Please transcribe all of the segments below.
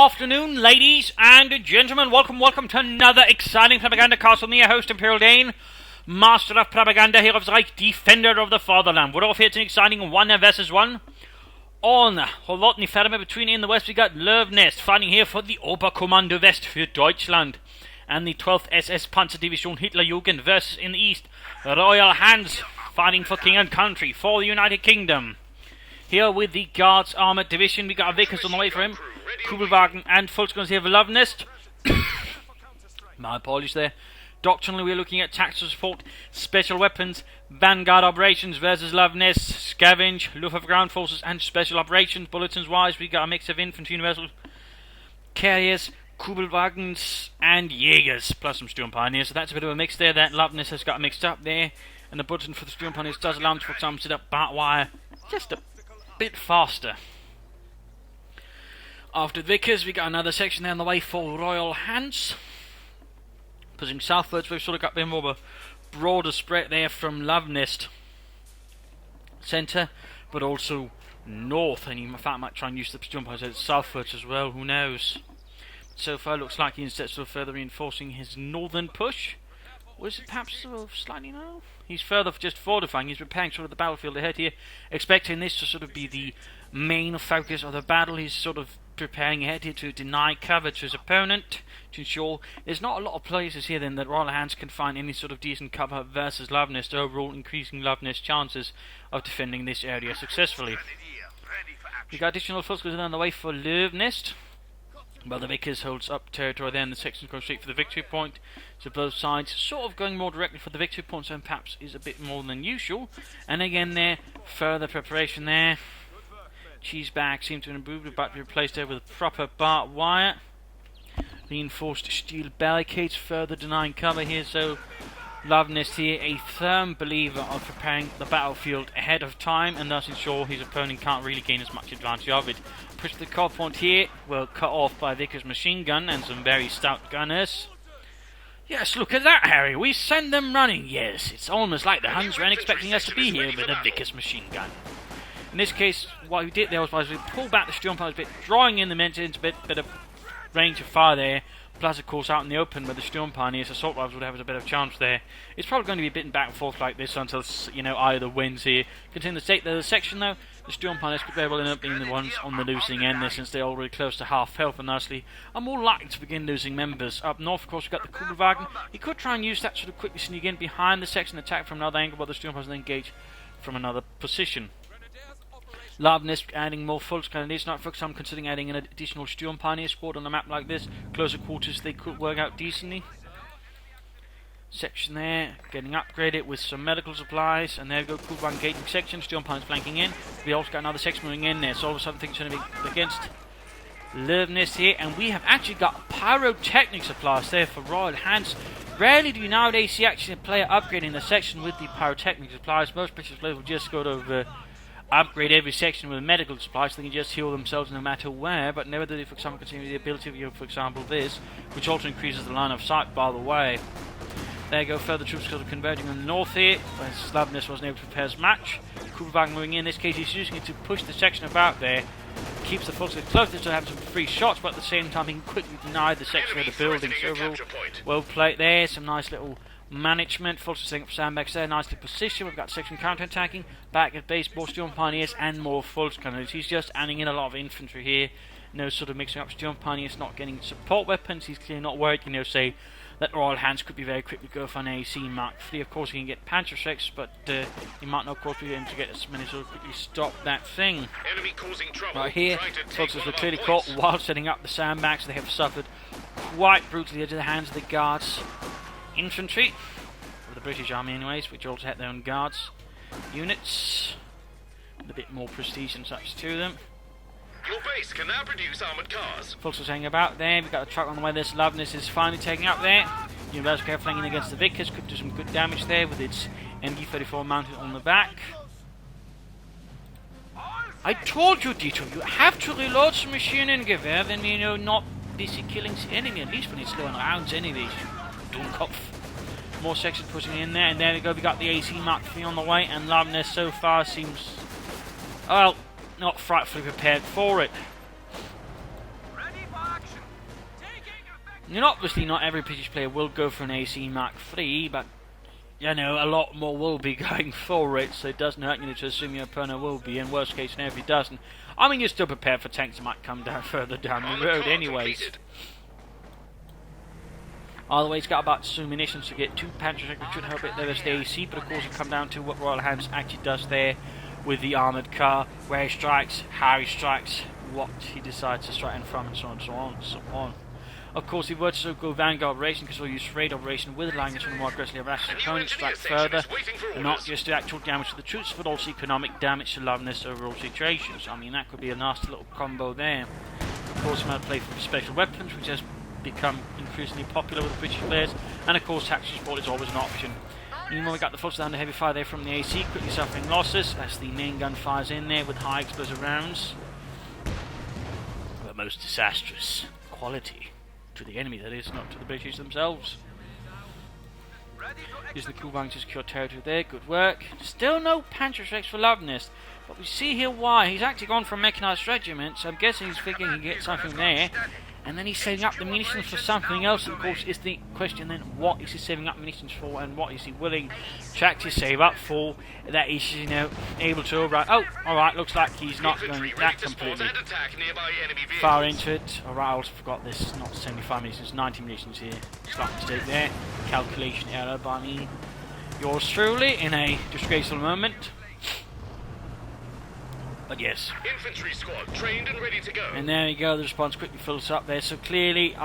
afternoon, ladies and gentlemen. Welcome to another exciting Propagandacast. I'm your host, Imperial Dane, Master of Propaganda here of the Reich, Defender of the Fatherland. We're off here to an exciting 1 versus 1 on Holotny Ferme. Between in the west, we got Luvnest fighting here for the Oberkommando West für Deutschland, and the 12th SS Panzerdivision Hitlerjugend versus in the east, Royalhants fighting for King and Country for the United Kingdom. Here with the Guards Armoured Division, we got Vickers on the way for him, Kubelwagen and Volksguns here for Luvnest. My apologies there. Doctrinally, we're looking at tactical support, special weapons, vanguard operations versus Luvnest, scavenge, Luftwaffe ground forces, and special operations. Bulletins wise, we got a mix of infantry, universal carriers, Kubelwagens, and Jägers, plus some Sturm Pioneers. So that's a bit of a mix there. That Luvnest has got mixed up there, and the bulletin for the Sturm Pioneers does allow them to, for example, set up barbed wire just a bit faster. After Vickers, we got another section there on the way for Royalhants. Pushing southwards, we've sort of got a bit more of a broader spread there from Luvnest centre, but also north, and in fact might try and use the jump southwards as well, who knows. So far looks like he's instead of further reinforcing his northern push. Or is it perhaps slightly no? He's further just fortifying, he's preparing sort of the battlefield ahead here, expecting this to sort of be the main focus of the battle. He's sort of preparing ahead here to deny cover to his opponent, to ensure there's not a lot of places here then that Royalhants can find any sort of decent cover versus Luvnest, overall increasing Luvnest's chances of defending this area successfully. We got additional forces on the way for Luvnest, while the Vickers holds up territory there, and the sections go straight for the victory point. So both sides sort of going more directly for the victory point, so perhaps is a bit more than usual. And again there, further preparation there. Cheese bags seem to have improved, about to be replaced there with proper barbed wire. Reinforced steel barricades, further denying cover here. So Luvnest here, a firm believer of preparing the battlefield ahead of time, and thus ensure his opponent can't really gain as much advantage of it. Push the core point here, well cut off by Vickers' machine gun and some very stout gunners. Yes, look at that, Harry. We send them running. Yes, it's almost like the Huns weren't expecting us to be here with a Vickers machine gun. In this case, what we did there was we pulled back the Sturm Pioneers a bit, drawing in the men into a bit of range of fire there. Plus, of course, out in the open where the Sturm Pioneers, assault rifles would have a bit of chance there. It's probably going to be a bit back and forth like this until, you know, either wins here. Continue the section though, the Sturm Pioneers could very well end up being the ones on the losing end there, since they're already close to half health and nicely are more likely to begin losing members. Up north, of course, we've got the Kubelwagen. He could try and use that sort of quickly sneak in behind the section, attack from another angle, but the Sturm Pioneers then engage from another position. Luvnest adding more full candidates, not for example considering adding an additional Sturm Pioneer squad on a map like this. Closer quarters they could work out decently. Section there, getting upgraded with some medical supplies, and there we go, Kubelwagen gating section, Sturm Pioneers flanking in. We also got another section moving in there, so all of a sudden things are going to be against Luvnest here, and we have actually got pyrotechnic supplies there for Royalhants. Rarely do you nowadays see actually a player upgrading the section with the pyrotechnic supplies. Most players will just go to upgrade every section with medical supplies, so they can just heal themselves no matter where, but never do they, for example, continue the ability of, you know, for example, this, which also increases the line of sight, by the way. There you go, further troops sort of converging on the north here, where Luvnest wasn't able to prepare his match. Kubelwagen moving in this case, he's using it to push the section about there, keeps the forces close to have some free shots, but at the same time he can quickly deny the section of the building. So overall, well played there, some nice little management. Forces setting up sandbags there, nicely positioned. We've got section counter-attacking, back at base, more Sturm Pioneers and more Volksgunners. He's just adding in a lot of infantry here, no sort of mixing up Sturm Pioneers, not getting support weapons. He's clearly not worried, you know, say that Royalhants could be very quickly go for an AC Mark III. Of course he can get Panzerschrecks, but he might not, of course, be able to get as many sort of quickly stop that thing. Enemy causing trouble. Right here, Volksgunners were clearly caught while setting up the sandbags. They have suffered quite brutally at the hands of the Guards infantry, of the British Army anyways, which also had their own guards units with a bit more prestige and such to them. Your base can now produce armoured cars. Volksgunners hanging about there. We've got a truck on the way. This Luvnest is finally taking up there. Universal Care flanking against the Vickers, could do some good damage there with its MG34 mounted on the back. I told you, Dieter, you have to reload some machine and gewehr, then you know not busy killing the enemy, at least when it's going rounds anyways. Dummkopf. More sections pushing in there, and there we go, we got the AC Mark III on the way, and Luvnest so far seems, well, not frightfully prepared for it. And obviously not every British player will go for an AC Mark III, but you know, a lot more will be going for it, so it doesn't hurt you to assume your opponent will be, and worst case scenario if he doesn't. I mean, you're still prepared for tanks that might come down further down the road anyways. Either way, he's got about some munitions to get 2 Panzer Strike, which should help it. There is the AC, but of course it comes down to what Royalhants actually does there with the armoured car, where he strikes, how he strikes, what he decides to strike in from, and so on, so on, so on. Of course, if he were to go Vanguard operation, because we'll use raid operation with language and more aggressively harass his opponent, strike further, and not just the actual damage to the troops, but also economic damage to Luvnest overall situations. I mean, that could be a nasty little combo there. Of course, he might play for special weapons, which has become increasingly popular with the British players, and of course, tactical support is always an option. Meanwhile, we got the full down the heavy fire there from the AC, quickly suffering losses as the main gun fires in there with high explosive rounds. The most disastrous quality. To the enemy, that is, not to the British themselves. Use the Kubang to secure territory there, good work. Still no Panzer Strikes for Luvnest, but we see here why. He's actually gone for a mechanised regiment, so I'm guessing he's thinking he can get something there. And then he's saving up the munitions for something else, and of course is the question then, what is he saving up munitions for, and what is he willing to actually save up for, that he's, you know, able to override. Oh, alright, looks like he's not going that completely far into it. Alright, I also forgot this, it's not 75 munitions, 90 munitions here. Slight mistake there, calculation error by me. Yours truly, in a disgraceful moment. But yes. Infantry squad trained and ready to go. And there you go, the response quickly fills up there. So clearly,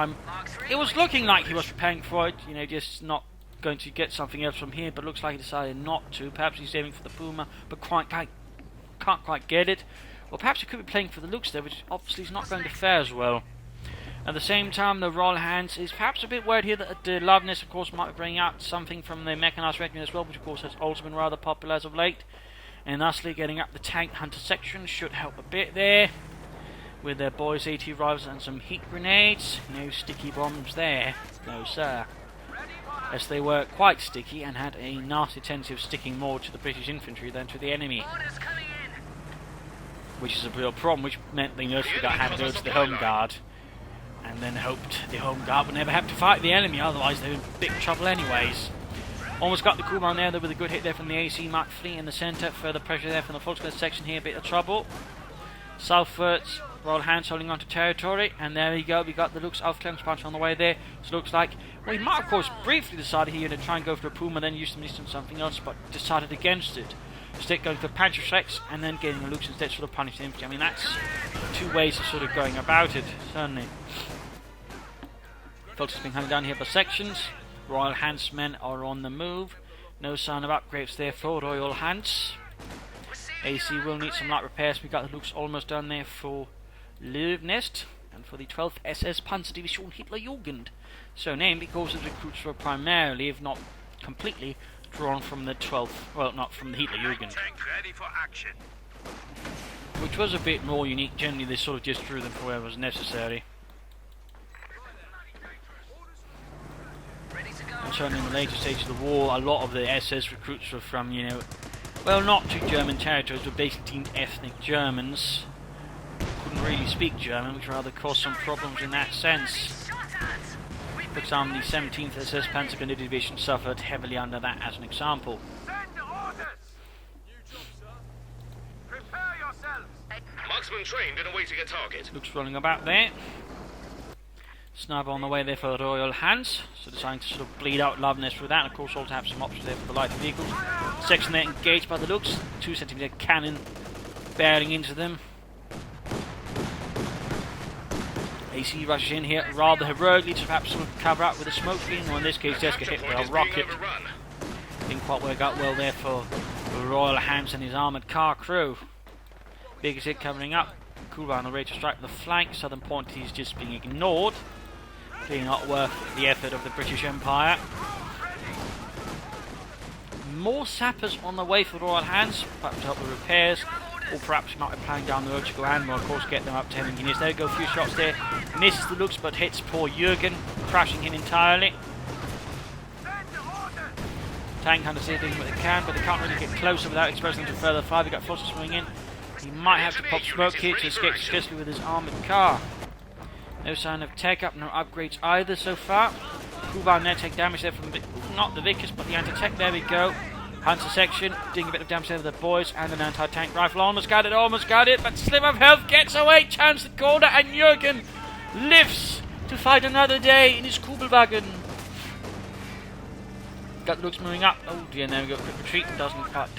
it was looking like he was preparing for it, you know, just not going to get something else from here, but looks like he decided not to. Perhaps he's aiming for the Puma, but can't quite get it. Or perhaps he could be playing for the Lux there, which obviously is not going to fare as well. At the same time, the Royalhants is perhaps a bit worried here that the Luvnest, of course, might be bringing out something from the mechanised regiment as well, which of course has also been rather popular as of late. And thusly, getting up the tank hunter section should help a bit there. With their boys' AT rifles and some heat grenades. No sticky bombs there. No, sir. As they were quite sticky and had a nasty tendency of sticking more to the British infantry than to the enemy. Which is a real problem, which meant they noticed that had to go to the Home Guard. And then hoped the Home Guard would never have to fight the enemy, otherwise they were in big trouble anyways. Almost got the Kuban there, though, with a good hit there from the AC Mark III in the centre. Further pressure there from the Volkswagen section here, a bit of trouble. Southwards, Royalhants holding on to territory, and there we go, we got the Lux Aufklärungspunch on the way there. So it looks like, well, he might of course briefly decided here to try and go for a Puma, then use the munitions on something else, but decided against it. Instead going for Panzer Strikes, and then getting a Lux instead, sort of punish the infantry. I mean, that's 2 ways of sort of going about it, certainly. Volkswagen's being hunted down here by sections. Royalhants men are on the move. No sign of upgrades there for Royalhants. AC will need some light repairs. We got the Lux almost done there for Luvnest and for the 12th SS Panzerdivision Hitlerjugend. So named because its recruits were primarily, if not completely, drawn from the 12th, well, not from the Hitlerjugend. Which was a bit more unique. Generally they sort of just drew them for where it was necessary. And certainly in the later stage of the war, a lot of the SS recruits were from, you know, well, not to German territories, but basically deemed ethnic Germans. Couldn't really speak German, which rather caused some problems in that sense. For example, the 17th SS Panzergrenadier Division suffered heavily under that as an example. Marksman trained and awaiting a target. Looks rolling about there. Sniper on the way there for the Royalhants, so deciding to sort of bleed out Luvnest with that, and of course also have some options there for the lighter vehicles. Section there engaged by the Lux, 2 centimeter cannon bearing into them. AC rushes in here rather heroically to perhaps sort of cover up with a smoke screen, or in this case just get hit by a rocket. Didn't quite work out well there for the Royalhants and his armoured car crew. Biggest hit covering up. Kuban ready to strike the flank. Southern point is just being ignored. Being not worth the effort of the British Empire. More sappers on the way for Royalhants, perhaps to help with repairs, or perhaps might be planning down the road to go and of course get them up to 10 engineers. There we go, a few shots there. Misses the Lux but hits poor Jürgen, crashing him entirely. Tank hunter see doing what they can, but they can't really get closer without exposing them to further fire. We've got Foster swinging in. He might have to pop smoke here to escape successfully with his armoured car. No sign of tech up, no upgrades either so far. Kuban there, take damage there from not the Vickers, but the anti-tech. There we go. Hunter section, doing a bit of damage there with the boys, and an anti-tank rifle. Almost got it, but sliver of health gets away. Chance the corner, and Jürgen lives to fight another day in his Kubelwagen. Got looks moving up. Oh dear, and there we go. Quick retreat, doesn't cut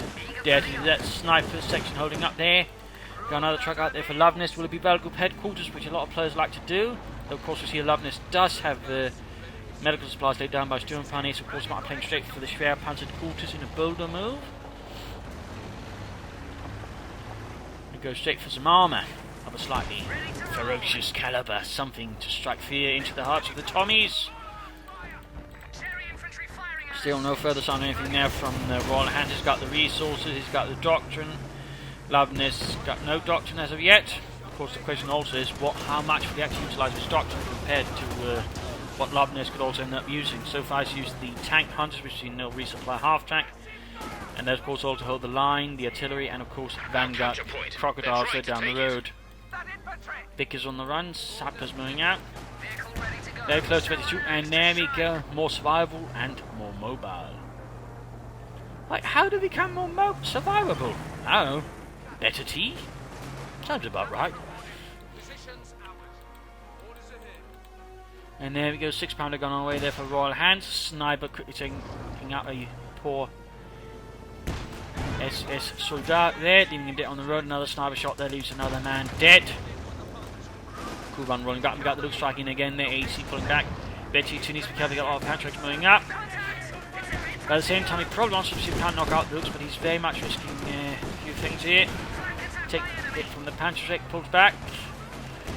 dead. That sniper section holding up there. Got another truck out there for Luvnest. Will it be Battle Group headquarters, which a lot of players like to do? Though of course we see Luvnest does have medical supplies laid down by Sturmpanzer, so of course might playing straight for the Schwer Panzered quarters in a bolder move. We go straight for some armour of a slightly ferocious caliber, something to strike fear into the hearts of the Tommies. Still no further sign of anything there from the Royalhants. He's got the resources, he's got the doctrine. Luvnest's got no doctrine as of yet. Of course the question also is how much will he actually utilise his doctrine compared to what Luvnest could also end up using. So far he's used the tank hunters, which you know resupply half track. And there's of course also hold the line, the artillery, and of course Vanguard crocodiles there down the road. Vickers on the run, sappers moving out. Very close to 22, and there we go. More survivable and more mobile. Like, how do we become more survivable? I don't know. Better tea? Sounds about right. And there we go, 6-pounder gun on the way there for Royalhants. Sniper quickly taking out a poor SS Soldat there, leaving him dead on the road. Another sniper shot there, leaves another man dead. Kuban rolling back, we got the look striking again there, AC pulling back. Betty 2 needs to be careful, got a lot of Pantrix moving up. But at the same time, he probably wants to see if he can't knock out the looks, but he's very much risking a few things here. Take it from the Pantrix, pulls back.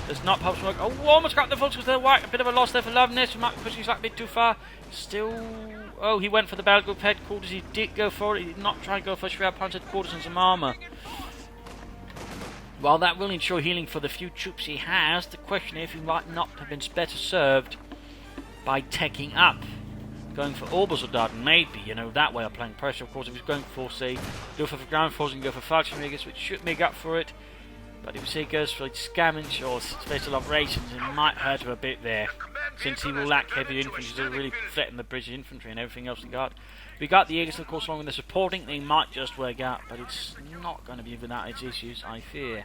Does not pop smoke. Oh, almost got the full because they're white. A bit of a loss there for Luvnest. Might be pushing slightly a bit too far. Still. Oh, he went for the Battle Group headquarters. He did go for it. He did not try to go for Schwer Panzered quarters and some armour. While that will ensure healing for the few troops he has, the question is if he might not have been better served by teching up. Going for Obersoldaten, maybe, you know, that way of playing pressure. Of course, if he's going for, say, Luftwaffe ground forces, he can go for Fallschirmjägers, which should make up for it. But if he goes for scavenge or special operations, it might hurt him a bit there, since he will lack heavy infantry to really threaten the British infantry and everything else we got. We got the Jägers, of course, along with the supporting. They might just work out, but it's not going to be without its issues, I fear.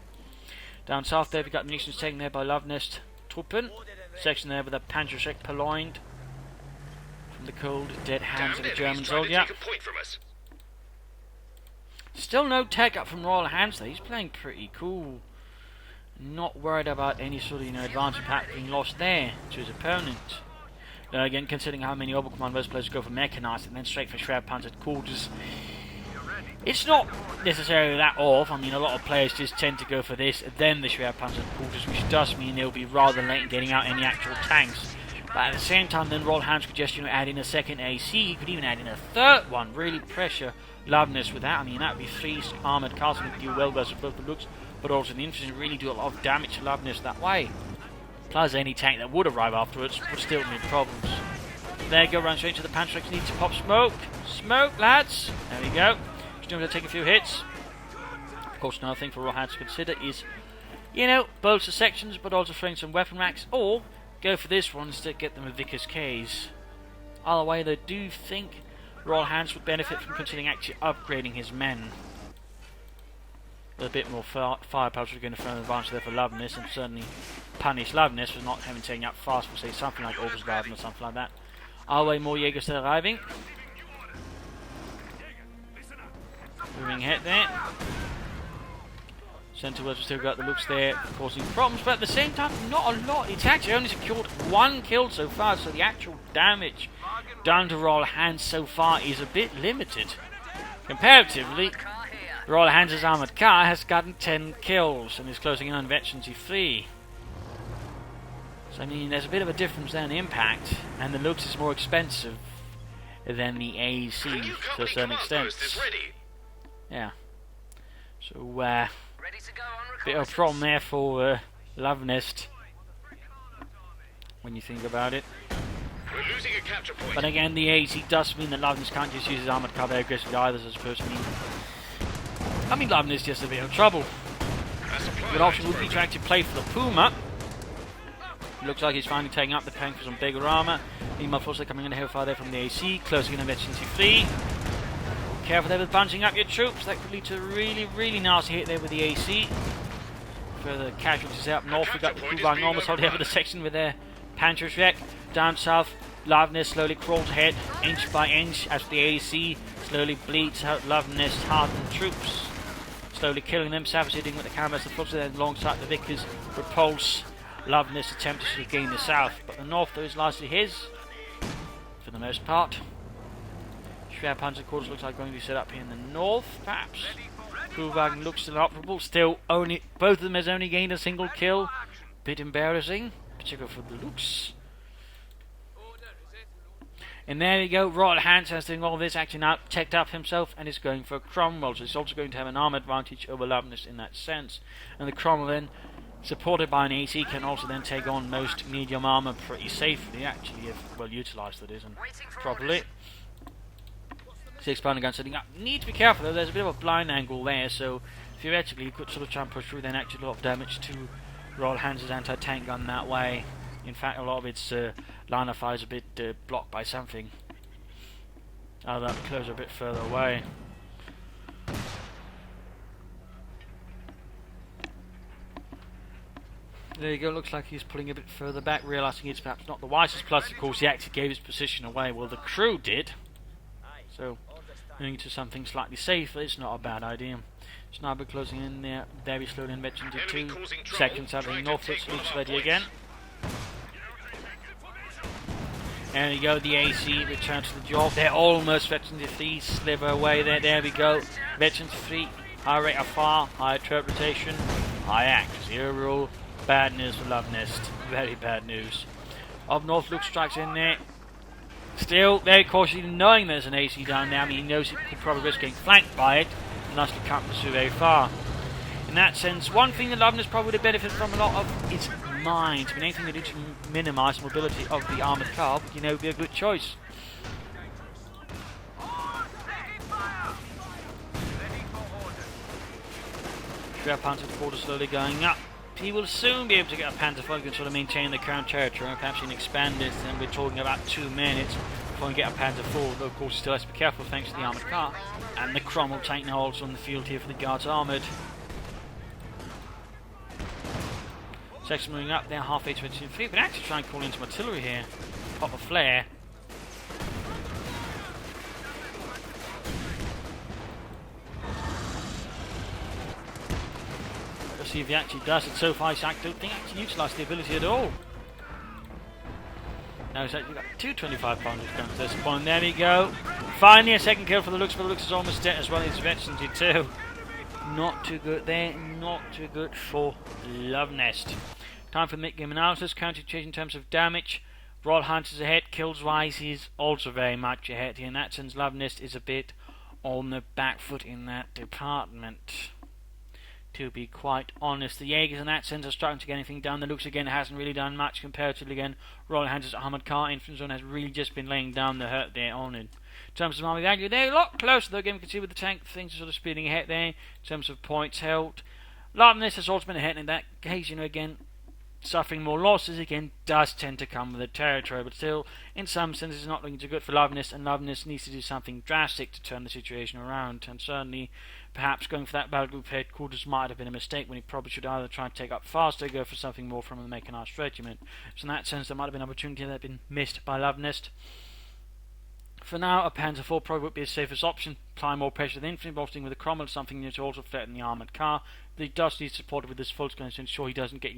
Down south there, we got munitions taken there by Luvnest Truppen. Section there with a Panzerschreck purloined from the cold, dead hands of the German soldier. Still no tech up from Royalhants though. He's playing pretty cool. Not worried about any sort of advantage pack being lost there to his opponent. Again, considering how many Oberkommando players go for mechanized and then straight for Schwer Panzered quarters, it's not necessarily that off. I mean, a lot of players just tend to go for this, then the Schwer Panzered quarters, which does mean they'll be rather late in getting out any actual tanks. But at the same time, then Royalhants could just add in a second AC. He could even add in a third one. Really pressure Luvnest with that. I mean, that would be 3 armoured cars and do well versus both the looks, but also the infantry really do a lot of damage to Luvnest that way. Plus, any tank that would arrive afterwards would still need problems. There you go, run straight to the Panzerschreck. Need to pop smoke. Smoke, lads. There we go. Just going to take a few hits. Of course, another thing for Royalhants to consider is, bolster sections, but also throwing some weapon racks, or go for this one instead, get them with Vickers K's. Either way, they do think Royalhants would benefit from considering actually upgrading his men. With a bit more firepower, we're going to throw an advantage there for Luvnest, and certainly punish Luvnest for not having taken out fast for, say, something like Obersoldaten or something like that. Either way, more Jägers still arriving. Moving ahead there. Centre-wards have still got the looks there, causing problems, but at the same time, not a lot. It's actually only secured 1 kill so far, so the actual damage done to Royalhants so far is a bit limited. Comparatively, Royalhants' armoured car has gotten 10 kills and is closing in on Veterancy 3. So I mean, there's a bit of a difference there in impact, and the looks is more expensive than the AC to a certain extent. Yeah. So, bit of a problem there for Luvnest when you think about it. We're losing a capture point. But again, the AC does mean that Luvnest can't just use his armoured car very aggressively either, as opposed to I mean, Luvnest is just a bit of trouble. Good option would be to actually play for the Puma. Looks like he's finally taking up the tank for some bigger armour. Meanwhile, also coming in a hellfire there from the AC, closing in on Veterancy 3. Careful there with bunching up your troops. That could lead to a really, really nasty hit there with the AC. Further casualties out north. We've got the Kuban almost holding over the section with their Panzerschreck. Down south, Luvnest slowly crawls ahead, inch by inch, as the AC slowly bleeds out Luvnest's hardened troops. Slowly killing them, savaging with the cameras, the floods then alongside the Vickers repulse Luvnest's attempt to regain the south. But the north, though, is largely his, for the most part. Schwer Panzer Corps looks like going to be set up here in the north, perhaps. Kuban looks still operable, still only, both of them has only gained a single kill. Bit embarrassing, particularly for the looks. And there we go, Royalhants has doing all this, acting out, teched up himself, and is going for Cromwell. So he's also going to have an arm advantage over Luvnest in that sense. And the Cromwell then, supported by an AC, can also then take on most medium armour pretty safely, actually, if well utilised, that is, and properly. 6 pounder gun setting up. Need to be careful though, there's a bit of a blind angle there, so theoretically you could sort of try and push through, then actually a lot of damage to Royalhants' anti-tank gun that way. In fact, a lot of its line of fire is a bit blocked by something. That closer a bit further away. There you go, looks like he's pulling a bit further back, realising it's perhaps not the wisest. Plus, of course, he actually gave his position away. Well, the crew did. So, moving to something slightly safer, it's not a bad idea. Sniper closing in there very slowly and veteran to 2 seconds having northwards, looks ready again. There we go, the AC return to the job. They're almost veteran to 3, sliver away there. There we go. Veteran to 3, high rate of fire, high turret rotation, high accuracy. Overall, bad news for Luvnest. Very bad news. Up north, Luke strikes in there. Still very cautious, knowing there's an AC down there. I mean, he knows he could probably risk getting flanked by it, and thusly can't pursue very far. In that sense, one thing that Luvnest probably would have benefited from a lot of is mines. I mean, anything that did to minimise the mobility of the armoured car would, be a good choice. Schwer Panzer quarter slowly going up. He will soon be able to get a Panzer IV and sort of maintain the current territory, and perhaps even expand it, and we're talking about 2 minutes before we get a Panzer IV, though of course he still has to be careful thanks to the armoured car. And the Cromwell tank now also on the field here for the Guards Armoured. Section moving up there, halfway to 23. We can actually try and call in some artillery here. Pop a flare. Let's see if he actually does it. So far, I don't think he actually utilised the ability at all. Now he's actually got 2 25-pounders guns at this point. There we go. Finally, a second kill for the looks, but the looks is almost dead as well as Veteran G2. Not too good there. Not too good for Luvnest. Time for the mid-game analysis. Counter change in terms of damage. Royalhants is ahead. Kills-wise, he's also very much ahead here. In that sense, Luvnest is a bit on the back foot in that department. To be quite honest, the Jaegers in that sense are starting to get anything done. The Lux again hasn't really done much comparatively. Again, Royalhants' armoured car infantry zone has really just been laying down the hurt there on it. In terms of army value, they're a lot closer though. Again, we can see with the tank things are sort of speeding ahead there. In terms of points held, Luvnest has also been ahead in that case. Again, suffering more losses again does tend to come with the territory, but still, in some senses, it's not looking too good for Luvnest, and Luvnest needs to do something drastic to turn the situation around. And certainly, perhaps going for that battle group headquarters might have been a mistake when he probably should either try and take up faster or go for something more from the mechanized regiment. So in that sense, there might have been an opportunity that had been missed by Luvnest. For now, a Panzer IV probably would be the safest option. Apply more pressure with infantry, bolstering with the Cromwell, something to also threaten the armoured car. But he does need support with his full guns to ensure he doesn't get,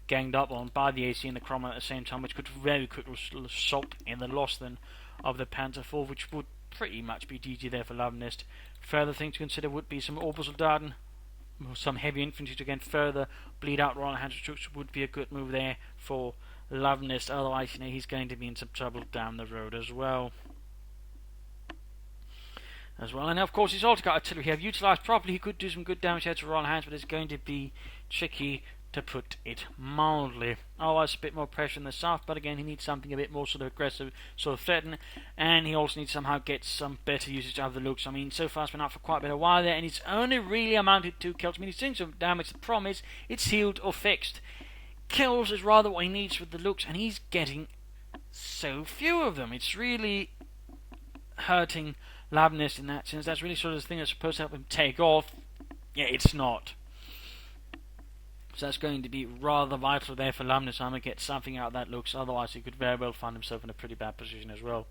ganged up on by the AC and the Cromwell at the same time, which could very quickly result in the loss then of the Panzer IV, which would pretty much be GG there for Luvnest. Further thing to consider would be some Obersoldaten, some heavy infantry to again further bleed out Royalhants troops would be a good move there for Luvnest. Otherwise, he's going to be in some trouble down the road as well. And of course he's also got artillery here. If utilised properly, he could do some good damage here to Royalhants, but it's going to be tricky to put it mildly. Otherwise, a bit more pressure in the south, but again, he needs something a bit more sort of aggressive, sort of threatening, and he also needs to somehow get some better usage out of the looks. I mean, so far it's been out for quite a bit of while there, and it's only really amounted to 2 kills. I mean, he's doing some damage. The problem is, it's healed or fixed. kills is rather what he needs with the looks, and he's getting so few of them. It's really hurting Luvnest in that sense. That's really sort of the thing that's supposed to help him take off. Yeah, it's not. So that's going to be rather vital there for Luvnest to get something out of that looks, otherwise he could very well find himself in a pretty bad position as well.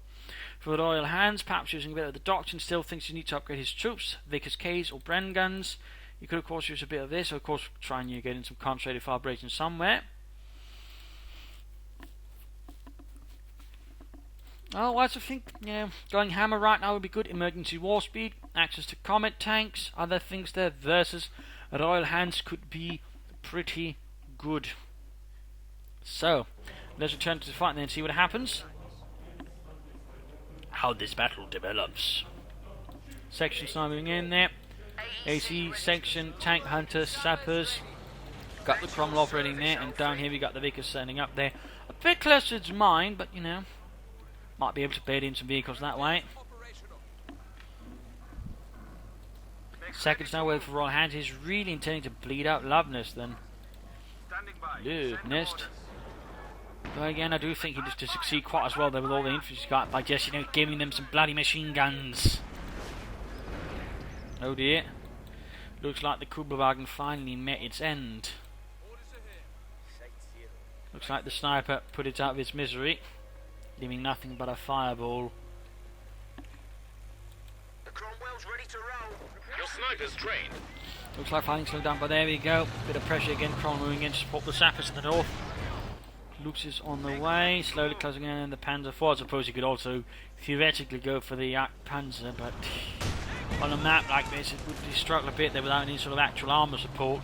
For the Royalhants, perhaps using a bit of the doctrine, still thinks you need to upgrade his troops, Vickers K's or Bren guns. You could of course use a bit of this, or of course try and get in some concentrated fire operations somewhere. Otherwise I think, yeah, going hammer right now would be good. Emergency war speed, access to combat tanks, other things there versus Royalhants could be pretty good. So, let's return to the fight and see what happens. How this battle develops. Sections now moving in there. AC section, tank hunters, sappers. Got the Cromwell operating there, and down here we got the Vickers standing up there. A bit closer to its mine, but you know, might be able to bait in some vehicles that way. Seconds now waiting for Royalhants. He's really intending to bleed out Luvnest then. Luvnest. But again, I do think he needs to succeed quite as well there with all the infantry he's got by just, you know, giving them some bloody machine guns. Oh dear. Looks like the Kubelwagen finally met its end. Looks like the sniper put it out of its misery, leaving nothing but a fireball. The Cromwell's ready to roll. Your sniper's trained. Looks like fighting slowed down, but there we go. Bit of pressure again. Cromwell moving in to support the sappers in the north. Lux is on the way, slowly closing in on the Panzer IV. I suppose you could also theoretically go for the Panzer, but on a map like this it would struggle a bit there without any sort of actual armour support.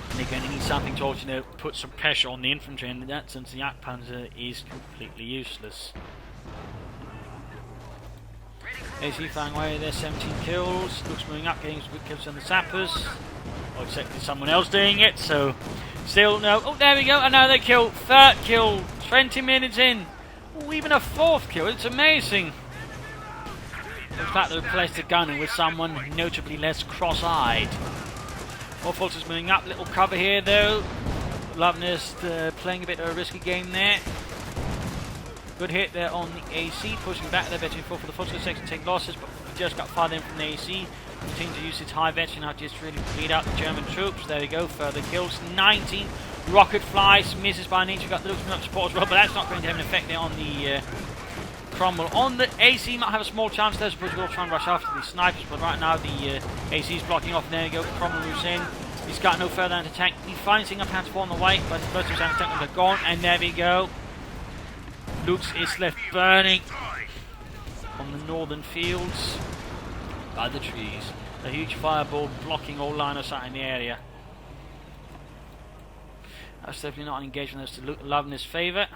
And they're going to need something to also, you know, put some pressure on the infantry, and in that sense the Panzer is completely useless. AC firing away there, 17 kills. Lux moving up, getting some good kills on the sappers. Or except there's someone else doing it, so still no. Oh, there we go, another kill. Third kill, 20 minutes in. Oh, even a fourth kill, it's amazing. Looks like they replaced the gunner with someone notably less cross-eyed. More forces moving up, little cover here though. Luvnest playing a bit of a risky game there. Good hit there on the AC, pushing back there, veteran 4 for the Football section, take losses, but just got fired in from the AC. Continue to use its high veteran now just really bleed out the German troops. There we go, further kills. 19 rocket flies, misses by an inch. We've got the Luftwaffe support as well, but that's not going to have an effect there on the Cromwell. On the AC, might have a small chance there, I suppose we'll try and rush after the snipers, but right now the AC is blocking off. There we go, Cromwell moves in. He's got no further anti-tank. He's finding up Panzer IV on the way, but most of his anti-tank are gone, and there we go. Lux is left burning on the northern fields by the trees. A huge fireball blocking all line of sight in the area. That's definitely not an engagement that's to Luvnest's favour.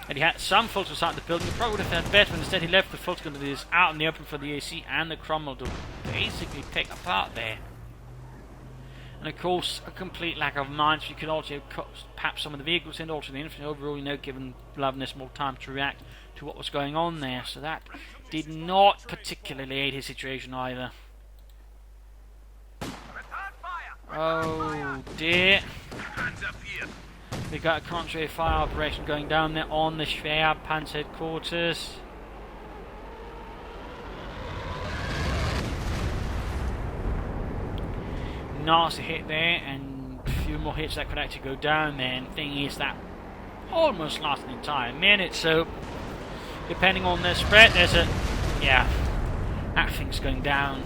And he had some Fulton inside the building. He probably would have had better, but instead he left the Fulton that is out in the open for the AC and the Cromwell to basically pick apart there. And of course, a complete lack of mines. You could also perhaps some of the vehicles and also the infantry overall, you know, given Luvnest more time to react to what was going on there. So that did not particularly aid his situation either. Oh dear. We got a concentrated fire operation going down there on the Schwerpanzer headquarters. Nasty hit there, and a few more hits that could actually go down there. And the thing is that almost lasts an entire minute, so depending on their spread, there's a that thing's going down.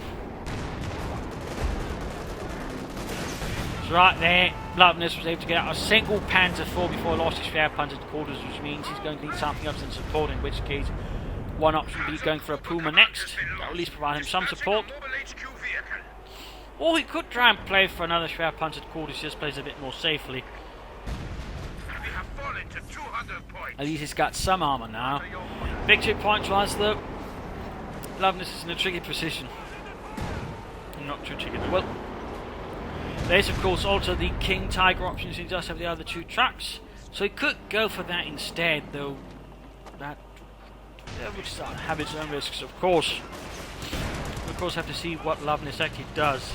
So right there, Luvnest was able to get out a single Panzer IV before he lost his Schwerpanzer headquarters, which means he's going to need something else than support, in which case one option would be going for a Puma next. That will at least provide him some support. Or he could try and play for another Schwerpanzer headquarters, just plays a bit more safely. At least he's got some armour now. Victory points wise though, Luvnest is in a tricky position. Not too tricky, well. There's of course also the King Tiger options. He does have the other two trucks, so he could go for that instead, though that would have its own risks, of course. We of course have to see what Luvnest actually does.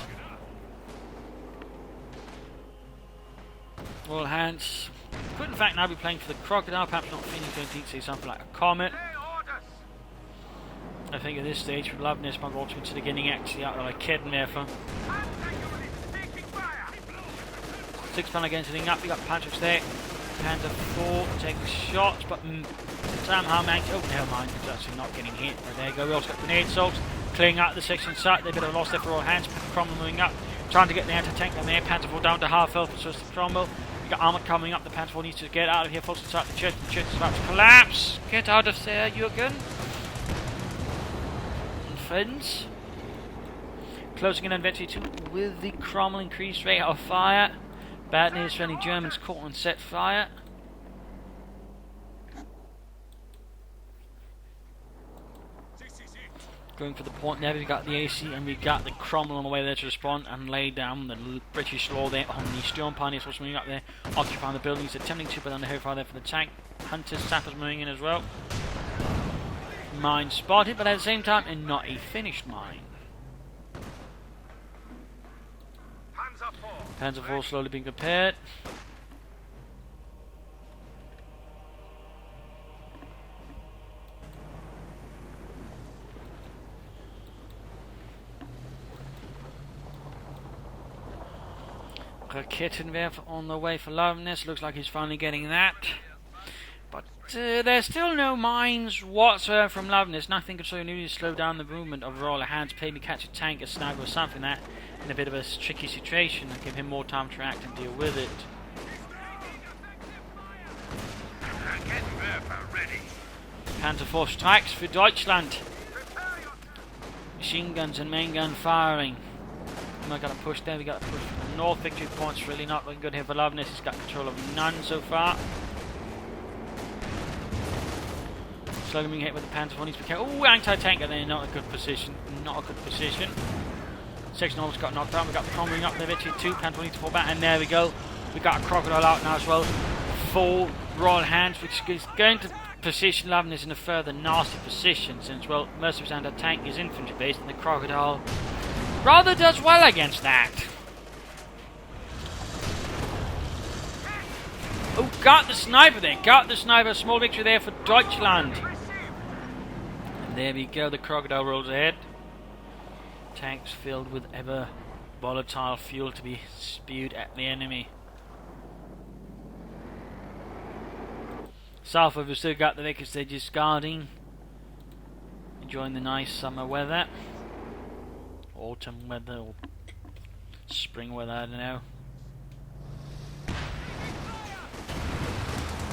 Royalhants could in fact now be playing for the Crocodile, perhaps not feeling going to see something like a Comet. I think at this stage with Luvnest might also consider getting actually out of like Kidnapper. 6 pound against the up, you got Patrick's there. Panther 4 taking shots, but somehow managed. Oh, never mind, it's actually not getting hit. But there you go, we also got grenade assaults, clearing out the section site. They've got a loss there for Royalhants. Cromwell moving up, trying to get the anti-tank down there. Panther 4 down to half health for Swiss Cromwell. You got armor coming up, the Panther 4 needs to get out of here. Folks inside the church is about to collapse. Get out of there, Jürgen. And friends. Closing in on Vetri 2 with the Cromwell increased rate of fire. Bad news for any Germans caught and set fire. Going for the point there, we've got the AC and we've got the Cromwell on the way there to respond and lay down the British law there on the Storm Pioneers. What's moving up there, occupying the buildings, attempting to put on the heavy fire there for the tank. Hunters, sappers moving in as well. Mine spotted, but at the same time, and not a finished mine. Panzer 4 slowly being prepared. Raketenwerfer on the way for Luvnest. Looks like he's finally getting that. But there's still no mines whatsoever from Luvnest. Nothing could so nearly slow down the movement of Royalhants. Maybe catch a tank, a sniper or something that in a bit of a tricky situation and give him more time to react and deal with it. Panther 4 strikes for Deutschland. Machine guns and main gun firing. We're going to push there, we got to push for the north. Victory points really not looking good here for Luvnest. He's got control of none so far. Slowly being hit with the Panther 4, needs to be careful. Oh, anti-tank, and then not a good position. Not a good position. Section almost got knocked out. We've got the Cromwell up there, Victory 2, Panther 4 needs to fall back, and there we go. We've got a Crocodile out now as well. 4 Royalhants, which is going to position Luvnest in a further nasty position, since, well, most of his anti-tank is infantry based, and the Crocodile rather does well against that. Oh, got the sniper there, got the sniper. Small victory there for Deutschland. And there we go, the Crocodile rolls ahead. Tanks filled with ever volatile fuel to be spewed at the enemy. South of, we've still got the Vickers, they're just guarding, enjoying the nice summer weather, autumn weather, or spring weather, I don't know.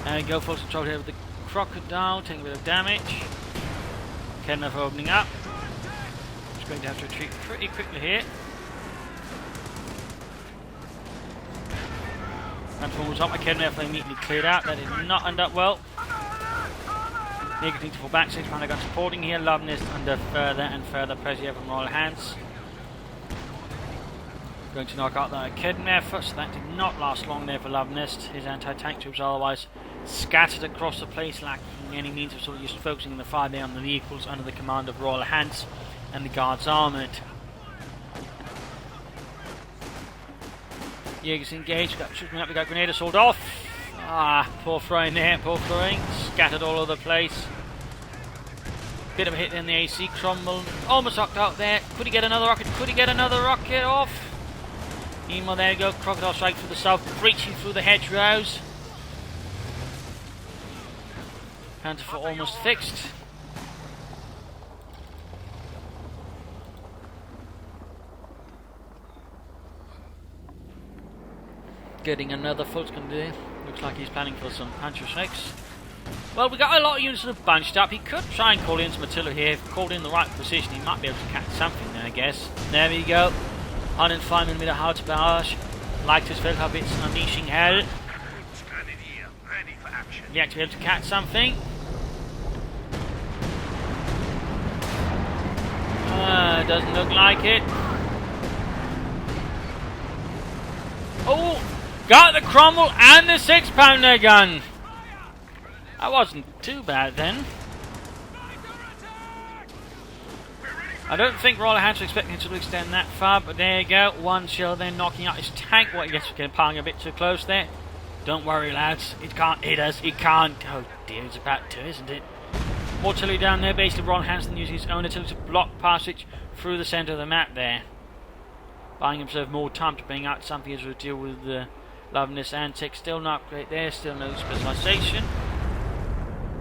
There we go, folks, control here with the Crocodile, taking a bit of damage. Kenneth opening up. Just going to have to retreat pretty quickly here. Transform was up, my Kenneth immediately cleared out. That did not end up well. Negative to fall back, 6 pound gun supporting here. Luvnest under further and further pressure here from Royalhants. Going to knock out the Kidnapper, so that did not last long there for Luvnest. His anti-tank troops are otherwise scattered across the place, lacking any means of sort of just focusing the fire there on the vehicles under the command of Royalhants and the Guards Armoured. Jaegers engaged, got shooting up, we got grenade assault off. Ah, poor throwing there, poor throwing, scattered all over the place. Bit of a hit in the AC. Cromwell almost knocked out there. Could he get another rocket? Could he get another rocket off? Meanwhile, there you go. Crocodile strike through the south, breaching through the hedgerows. Panther 4 almost fixed. Getting another foot can do. Looks like he's planning for some Panther strikes. Well, we got a lot of units sort of bunched up. He could try and call in some artillery here. If called in the right position, he might be able to catch something there, I guess. There we go. 105mm Haupt barrage. Leichtes Feldhaubitz unleashing hell. Yeah, to be able to catch something. Doesn't look like it. Oh! Got the Cromwell and the 6-pounder gun. That wasn't too bad then. I don't think Royalhants were expecting to extend that far, but there you go. One shell then knocking out his tank. Well, I guess we're getting piling a bit too close there. Don't worry, lads. It can't hit us. It can't. Oh dear, it's about to, isn't it? More artillery down there. Basically, Royalhants using his own artillery to block passage through the centre of the map there, buying himself more time to bring out something as we deal with the Luvnest antics. Still not great there. Still no specialisation.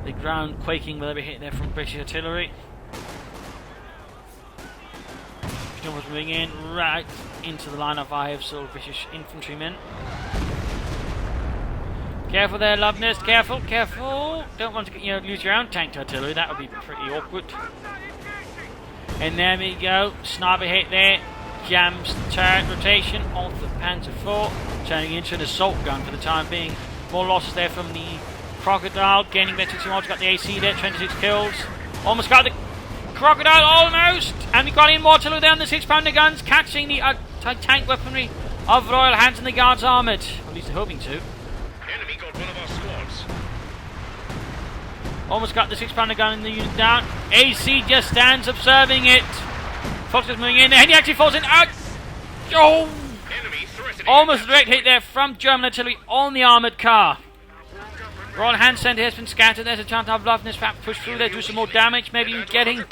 The ground quaking with every hit there from British artillery. Was moving in right into the line of fire of sort of British infantrymen. Careful there, Luvnest. Careful, careful. Don't want to lose your own tank to artillery. That would be pretty awkward. And there we go. Sniper hit there. Jams the turret rotation of the Panzer IV, turning into an assault gun for the time being. More losses there from the Crocodile. Gaining better too much. Got the AC there. 26 kills. Almost got the Crocodile, almost! And we got in more artillery there on the 6-pounder guns, catching the tank weaponry of Royalhants and the Guards armoured. At least they're hoping to. Enemy got one of our squads. Almost got the 6-pounder gun in the unit down. AC just stands observing it. Fox is moving in there, and he actually falls in. Oh! Enemy threatening. Almost a direct hit there from German artillery on the armoured car. Royalhants centre has been scattered. There's a chance to have Luvnest perhaps push through there, do some more damage, maybe even getting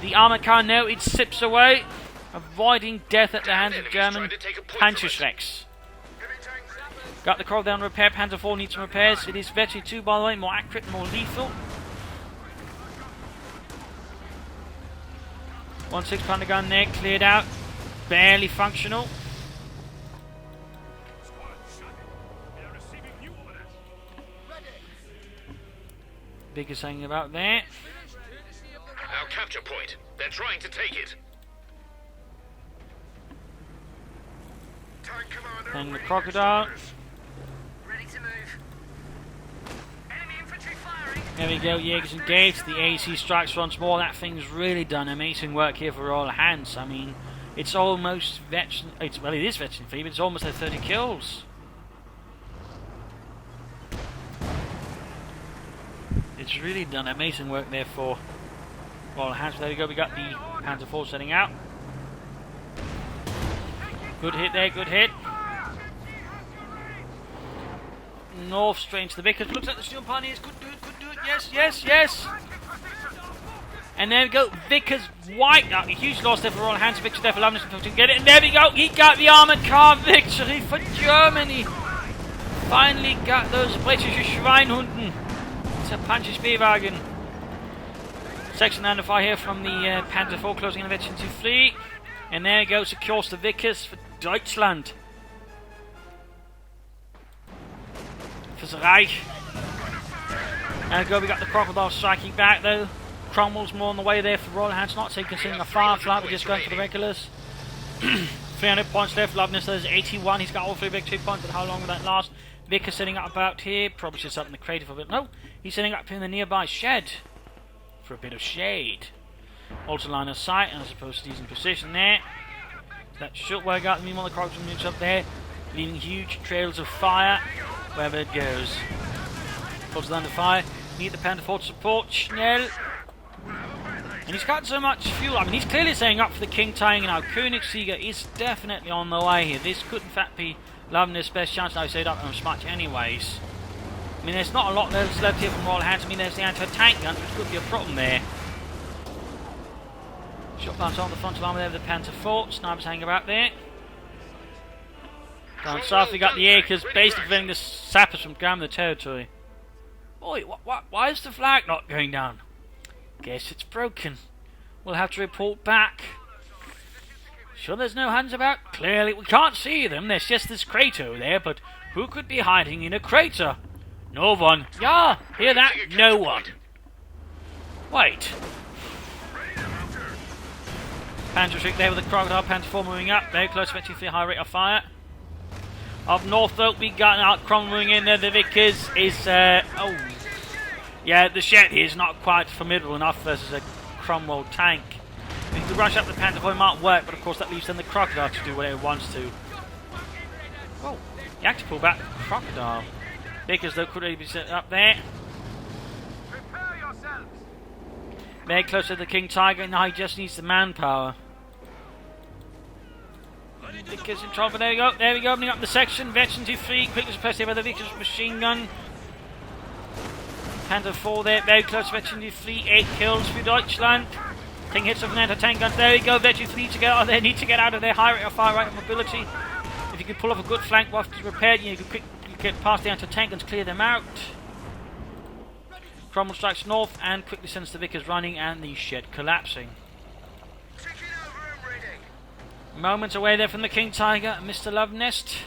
the armoured car. No, it sips away, avoiding death at the hands of German Panzerschrecks. Got the Coral down repair. Panzer IV needs some repairs. It is Vetri 2, by the way, more accurate, more lethal. 1 6-pounder gun there, cleared out, barely functional. Big is saying about there. Our capture point. They're trying to take it. And the Crocodile. Ready to move. Enemy infantry firing. There we go, Jaegers engaged. The AC strikes once more. That thing's really done amazing work here for Royalhants. I mean, it's almost veteran. Well, it is veteran free, but it's almost at 30 kills. It's really done amazing work there for Royalhants. There we go, we got the Panzer IV setting out. Good hit there, good hit. North straight into the Vickers. Looks like the Steel Pioneers could do it, yes, yes, yes. And there we go, Vickers wiped out. A huge loss there for Royalhants. Vickers there for Luvnest to get it. And there we go, he got the armoured car victory for Germany. Finally got those British Schweinhunden. It's a Panzer Speerwagen. Section under fire here from the Panzer IV, closing in veteran to flee. And there we go, secures the Vickers for Deutschland. For the Reich. And go, we got the Crocodile striking back though. Cromwell's more on the way there for Royalhants, not so considering a far flight, we're just going for the regulars. 300 points left, Luvnest there's 81, he's got all 3 victory points, but how long will that last? Vickers setting up about here, probably just up in the crater for a bit. No, he's setting up in the nearby shed for a bit of shade. Also line of sight, and I suppose he's in position there. That should work out. Meanwhile, the Crocodile moves up there, leaving huge trails of fire wherever it goes. Close under fire. Need the Panzer IV to support. Schnell. And he's got so much fuel. I mean, he's clearly setting up for the King Tiger now. Königssieger is definitely on the way here. This could in fact be Luvnest's best chance. Now, set up on Smart anyways. I mean, there's not a lot left here from Royalhants. I mean, there's the anti-tank guns, which could be a problem there. Shot bounce on the frontal armor there with the Panzer IV. Snipers hanging about there. Down south, we got the Acres, basically preventing the sappers from grabbing the territory. Boy, why is the flag not going down? Guess it's broken. We'll have to report back. Sure there's no hands about? Clearly we can't see them. There's just this crater there, but who could be hiding in a crater? No one. Yeah, hear that? No one. Wait. Panzer trick there with the Crocodile. Panzer IV moving up. Very close, effectively high rate of fire. Up north though, we got out Cromwell moving in there. The Vickers is, oh. Yeah, the shed here is not quite formidable enough versus a Cromwell tank. If you rush up the Panzer IV, it might work, but of course that leaves then the Crocodile to do whatever it wants to. Oh, you have to pull back the Crocodile. Vickers though could already be set up there. Very close to the King Tiger, now he just needs the manpower. Vickers in trouble. There we go. There we go. Opening up the section. Veterans free. Quickly suppressed here by the Vickers machine gun. Panther 4 there. Very close. Veterans free. 8 kills for Deutschland. Taking hits off an anti-tank guns. There we go. Veterans free to get out. They need to get out of their high rate of fire, right of mobility. If you can pull off a good flank whilst it's repaired, you can quickly get past the anti-tank guns, clear them out. Cromwell strikes north and quickly sends the Vickers running and the shed collapsing. Moments away there from the King Tiger, Mr. Luvnest.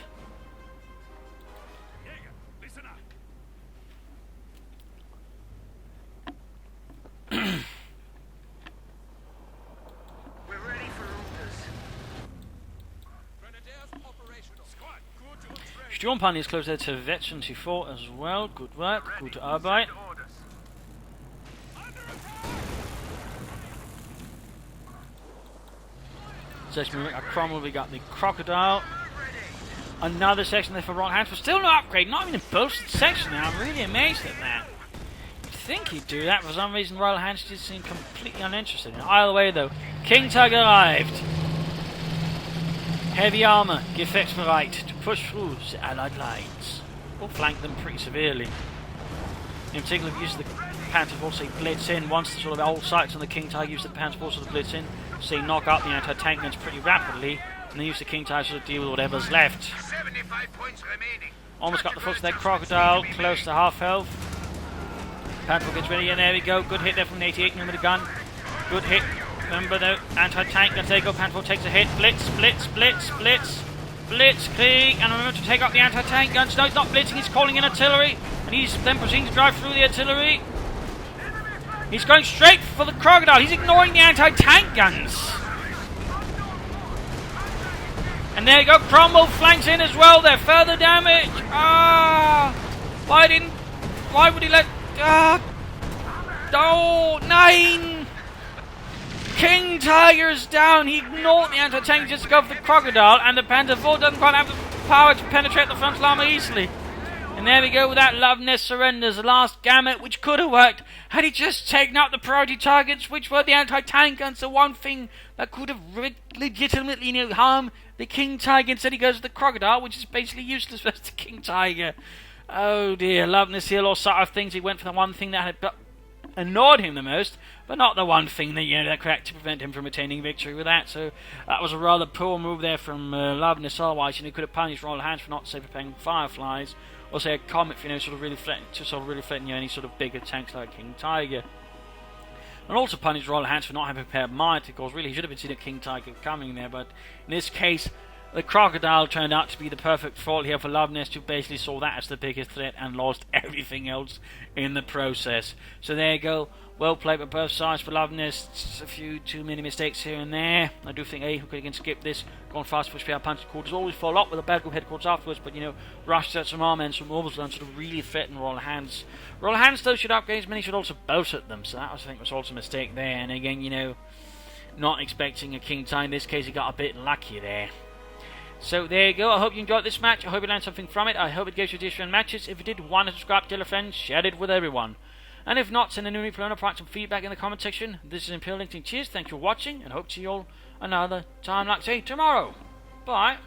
Sturmpani is close there to Vet 74 as well. Good work, gute Arbeit. Section at Cromwell, we got the Crocodile. Another section there for Royalhants, but still no upgrade, not even a boosted section now. I'm really amazed at that. You'd think he'd do that, for some reason Royalhants just seem completely uninterested. Either way though, King Tiger arrived. Heavy armour, Gefechtsbereit to push through the Allied lines, or flank them pretty severely. In particular, use the Panzerforce to blitz in. Once the sort of old sights on the King Tiger, use the Panzerforce to blitz in, so they knock out the anti-tank guns pretty rapidly, and then use the King Tiger to deal with whatever's left. 75 points remaining. Almost got the foot of that Crocodile, close to half health. Panzer gets ready, and there we go. Good hit there from the 88mm gun. Good hit. Remember the anti-tank guns, there you go. Panzer takes a hit. Blitz, blitz, blitz, blitz. Blitzkrieg, and remember to take out the anti-tank guns. No, he's not blitzing, he's calling in artillery, and he's then proceeding to drive through the artillery. He's going straight for the Crocodile, he's ignoring the anti-tank guns. And there you go, Cromwell flanks in as well there, further damage. Why would he let, oh, 9! King Tiger's down. He ignored the anti-tank just to go for the Crocodile, and the Panther 4 doesn't quite have the power to penetrate the frontal armour easily. And there we go with that. Luvnest surrenders, the last gamut, which could have worked had he just taken out the priority targets, which were the anti-tank guns. The one thing that could have legitimately harmed the King Tiger. Instead he goes to the Crocodile, which is basically useless versus the King Tiger. Oh dear, Luvnest here lost sight of things. He went for the one thing that had annoyed him the most, but not the one thing that that could actually prevent him from attaining victory with that. So that was a rather poor move there from Luvnest. Otherwise, he could have punished Royalhants for not say preparing Fireflies, or say a Comet for sort of really threaten any sort of bigger tanks like King Tiger. And also punished Royalhants for not having prepared Might, because really he should have been seeing a King Tiger coming there. But in this case, the Crocodile turned out to be the perfect foil here for Luvnest, who basically saw that as the biggest threat and lost everything else in the process. So there you go. Well played by both sides for Luvnest. A few too many mistakes here and there. I do think who could again skip this. Gone fast, push our punch quarters. Always follow up with a bad group headquarters afterwards, but rush out some armor and some overland sort of really threaten Royalhants. Royalhants though should upgrade, many should also bolt at them. So that I think was also a mistake there. And again, not expecting a King Tiger. In this case, he got a bit lucky there. So there you go. I hope you enjoyed this match. I hope you learned something from it. I hope it gives you different matches. If you did, want to subscribe, tell a friend, share it with everyone. And if not, send a new reply and provide some feedback in the comment section. This is Imperial LinkedIn. Cheers, thank you for watching, and hope to see you all another time, like say tomorrow. Bye.